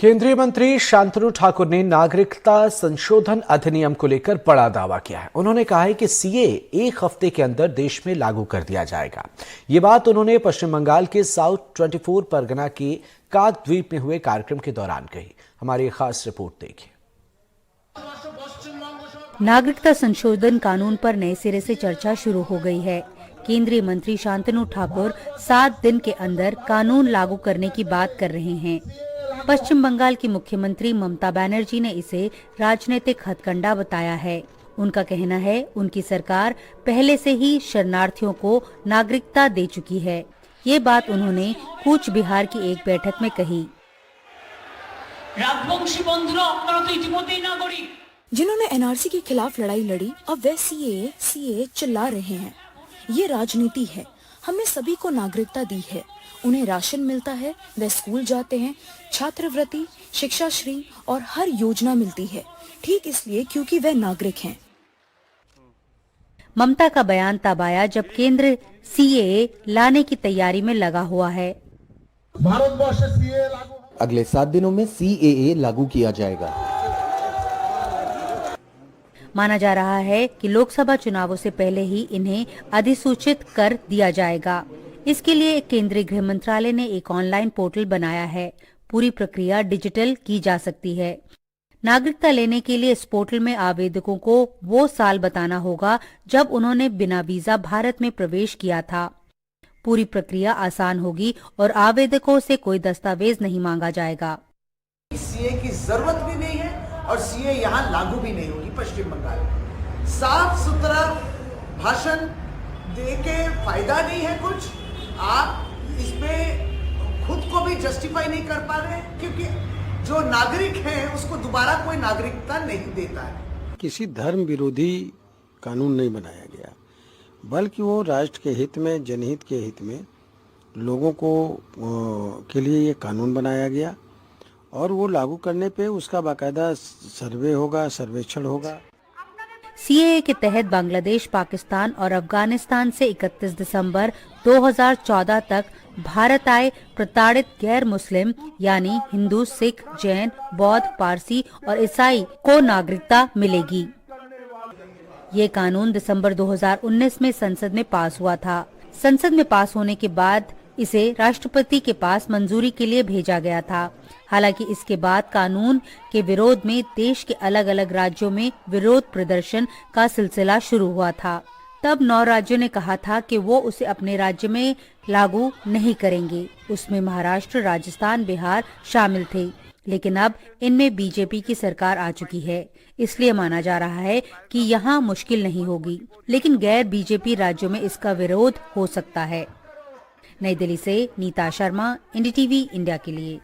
केंद्रीय मंत्री शांतनु ठाकुर ने नागरिकता संशोधन अधिनियम को लेकर बड़ा दावा किया है। उन्होंने कहा है कि सीए एक हफ्ते के अंदर देश में लागू कर दिया जाएगा। ये बात उन्होंने पश्चिम बंगाल के साउथ 24 परगना के काकद्वीप में हुए कार्यक्रम के दौरान कही। हमारी खास रिपोर्ट देखिए। नागरिकता संशोधन कानून पर नए सिरे से चर्चा शुरू हो गई है। केंद्रीय मंत्री शांतनु ठाकुर 7 दिन के अंदर कानून लागू करने की बात कर रहे हैं। पश्चिम बंगाल की मुख्यमंत्री ममता बनर्जी ने इसे राजनीतिक हथकंडा बताया है। उनका कहना है उनकी सरकार पहले से ही शरणार्थियों को नागरिकता दे चुकी है। ये बात उन्होंने कूच बिहार की एक बैठक में कही। राजवंशी बंधुरा अपना तो इतिमধ্যেই नागरिक जिन्होंने एनआरसी के खिलाफ लड़ाई लड़ी अब वे सीए चिल्ला रहे हैं। ये राजनीति है। हमने सभी को नागरिकता दी है। उन्हें राशन मिलता है, वे स्कूल जाते हैं, छात्रवृत्ति, शिक्षाश्री और हर योजना मिलती है, ठीक इसलिए क्योंकि वे नागरिक हैं। ममता का बयान तब आया जब केंद्र सीएए लाने की तैयारी में लगा हुआ है। अगले 7 दिनों में सीएए लागू किया जाएगा। माना जा रहा है कि लोकसभा चुनावों से पहले ही इन्हें अधिसूचित कर दिया जाएगा। इसके लिए केंद्रीय गृह मंत्रालय ने एक ऑनलाइन पोर्टल बनाया है। पूरी प्रक्रिया डिजिटल की जा सकती है। नागरिकता लेने के लिए इस पोर्टल में आवेदकों को वो साल बताना होगा जब उन्होंने बिना वीजा भारत में प्रवेश किया था। पूरी प्रक्रिया आसान होगी और आवेदकों से कोई दस्तावेज नहीं मांगा जाएगा। सीए की जरूरत भी नहीं है और सीए यहाँ लागू भी नहीं होगी। पश्चिम बंगाल में साफ सुथरा भाषण देके फायदा नहीं है कुछ। आप इसमें खुद को भी जस्टिफाई नहीं कर पा रहे क्योंकि जो नागरिक है उसको दोबारा कोई नागरिकता नहीं देता है। किसी धर्म विरोधी कानून नहीं बनाया गया, बल्कि वो राष्ट्र के हित में, जनहित के हित में लोगों को के लिए ये कानून बनाया गया और वो लागू करने पे उसका बाकायदा सर्वे होगा, सर्वेक्षण होगा। सीएए के तहत बांग्लादेश, पाकिस्तान और अफगानिस्तान से 31 दिसंबर 2014 तक भारत आए प्रताड़ित गैर मुस्लिम यानी हिंदू, सिख, जैन, बौद्ध, पारसी और ईसाई को नागरिकता मिलेगी। ये कानून दिसंबर 2019 में संसद में पास हुआ था। संसद में पास होने के बाद इसे राष्ट्रपति के पास मंजूरी के लिए भेजा गया था। हालांकि इसके बाद कानून के विरोध में देश के अलग अलग राज्यों में विरोध प्रदर्शन का सिलसिला शुरू हुआ था। तब 9 राज्यों ने कहा था कि वो उसे अपने राज्य में लागू नहीं करेंगे। उसमें महाराष्ट्र, राजस्थान, बिहार शामिल थे। लेकिन अब इनमें बीजेपी की सरकार आ चुकी है, इसलिए माना जा रहा है कि यहाँ मुश्किल नहीं होगी। लेकिन गैर बीजेपी राज्यों में इसका विरोध हो सकता है। नई दिल्ली से नीता शर्मा, NDTV इंडिया के लिए।